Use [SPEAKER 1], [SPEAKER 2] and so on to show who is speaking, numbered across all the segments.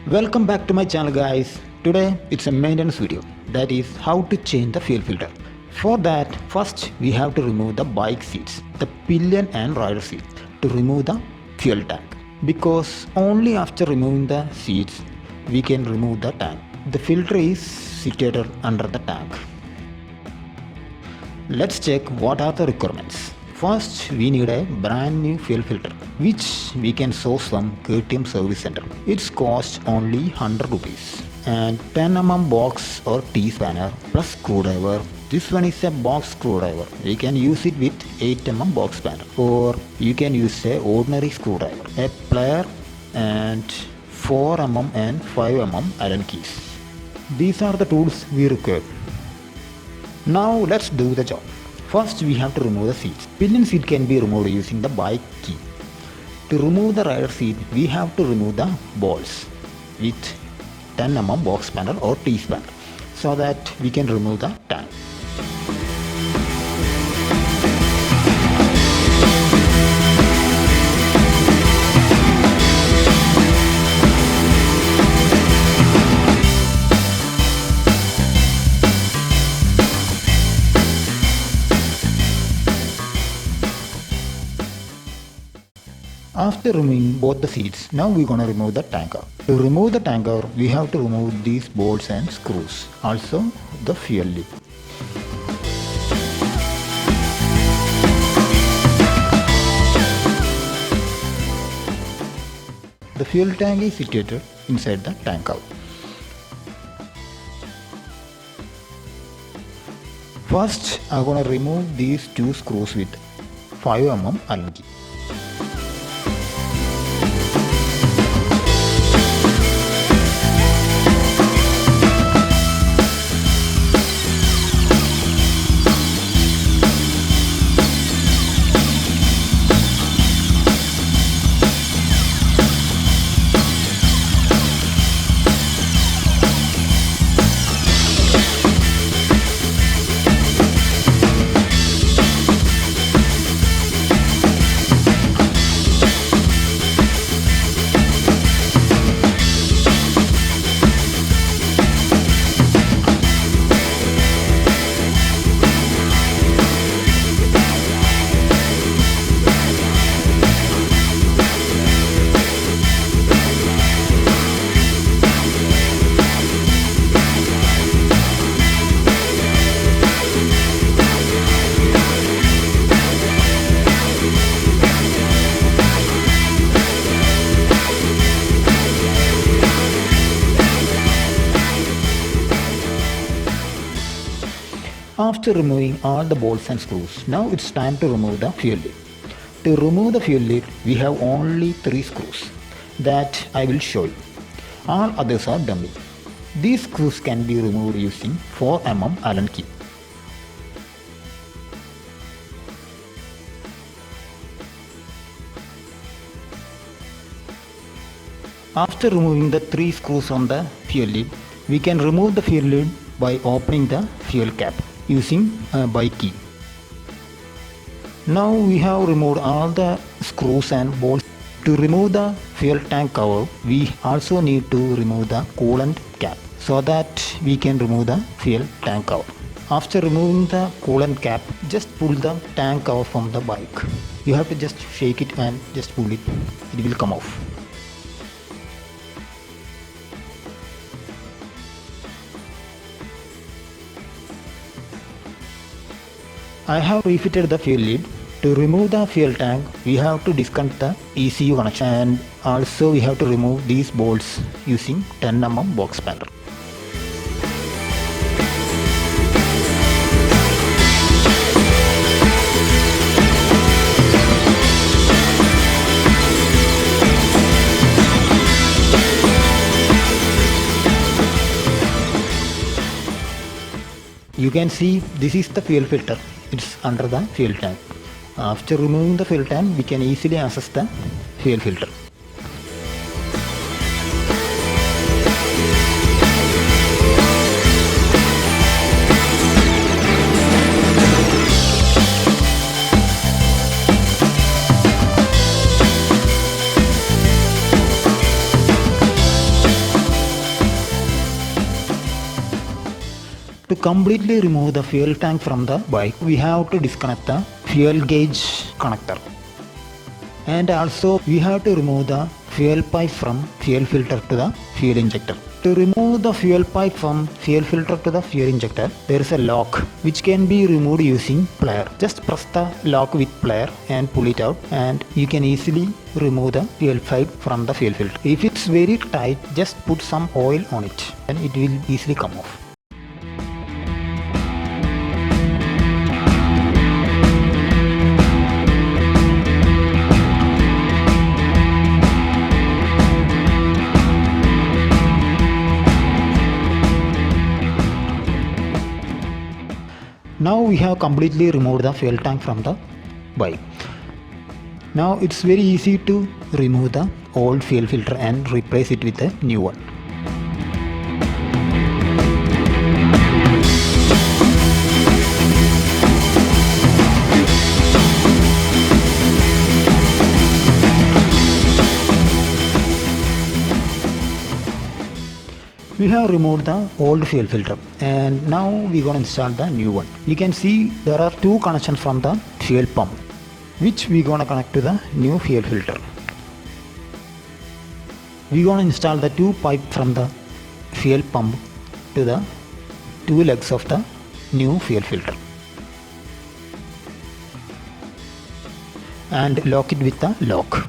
[SPEAKER 1] Welcome back to my channel guys. Today it's a maintenance video, that is how to change the fuel filter. For that, first we have to remove the bike seats, the pillion and rider seat, to remove the fuel tank. Because only after removing the seats we can remove the tank. The filter is situated under the tank. Let's check what are the requirements. First, we need a brand new fuel filter, which we can source from KTM service center. Its cost only 100 rupees. And 10 box or T-spanner plus screwdriver. This one is a box screwdriver. We can use it with 8 box spanner, or you can use a ordinary screwdriver, a plier, and 4 and 5 Allen keys. These are the tools we require. Now let's do the job. First we have to remove the seats. Pillion seat can be removed using the bike key. To remove the rider seat, we have to remove the bolts with 10 box spanner or T-spanner so that we can remove the tank. After removing both the seats, now we're gonna remove the tank cover. To remove the tank cover, we have to remove these bolts and screws, also the fuel lid. The fuel tank is situated inside the tank cover. First, I'm gonna remove these two screws with 5 Allen key. After removing all the bolts and screws, now it's time to remove the fuel lid. To remove the fuel lid, we have only 3 screws that I will show you. All others are dummy. These screws can be removed using 4 Allen key. After removing the 3 screws on the fuel lid, we can remove the fuel lid by opening the fuel cap using a bike key. Now we have removed all the screws and bolts. To remove the fuel tank cover, we also need to remove the coolant cap so that we can remove the fuel tank cover. After removing the coolant cap, just pull the tank cover from the bike. You have to just shake it and just pull it. It will come off. I have refitted the fuel lid. To remove the fuel tank, we have to disconnect the ECU connection, and also we have to remove these bolts using 10 box spanner. You can see this is the fuel filter. It's under the fuel tank. After removing the fuel tank, we can easily access the fuel filter. To completely remove the fuel tank from the bike, we have to disconnect the fuel gauge connector. And also we have to remove the fuel pipe from fuel filter to the fuel injector. To remove the fuel pipe from fuel filter to the fuel injector, there is a lock which can be removed using plier. Just press the lock with plier and pull it out, and you can easily remove the fuel pipe from the fuel filter. If it's very tight, just put some oil on it and it will easily come off. Now we have completely removed the fuel tank from the bike. Now it's very easy to remove the old fuel filter and replace it with a new one. We have removed the old fuel filter and now we're going to install the new one. You can see there are two connections from the fuel pump, which we're going to connect to the new fuel filter. We're going to install the two pipes from the fuel pump to the two legs of the new fuel filter and lock it with the lock.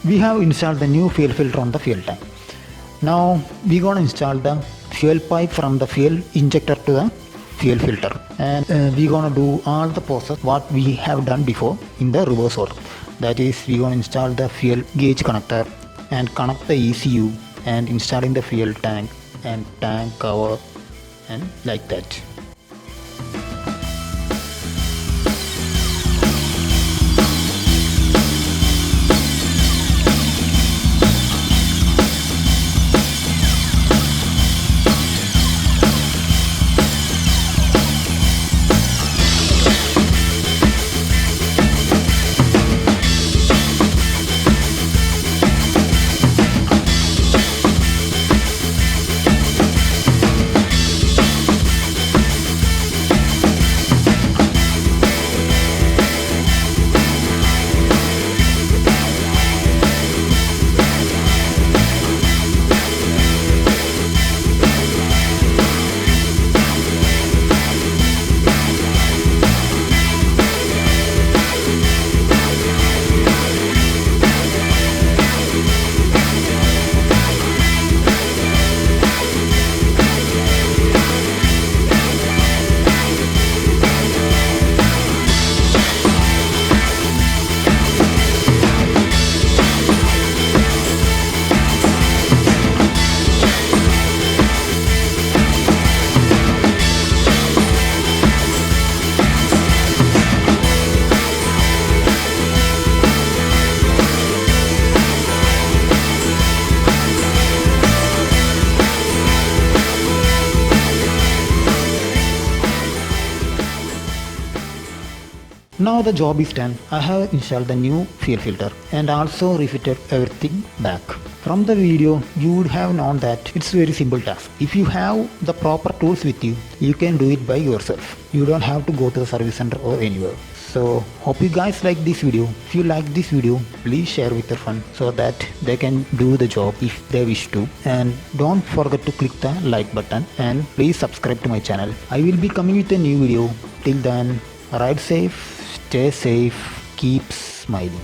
[SPEAKER 1] We have installed the new fuel filter on the fuel tank. Now we're going to install the fuel pipe from the fuel injector to the fuel filter, and we're going to do all the process what we have done before in the reverse order. That is, we're going to install the fuel gauge connector and connect the ECU and installing the fuel tank and tank cover and like that. Now the job is done. I have installed the new fuel filter and also refitted everything back. From the video, you would have known that it's very simple task. If you have the proper tools with you, you can do it by yourself. You don't have to go to the service center or anywhere. So hope you guys like this video. If you like this video, please share with your friends so that they can do the job if they wish to. And don't forget to click the like button and please subscribe to my channel. I will be coming with a new video. Till then, ride safe, stay safe, keep smiling.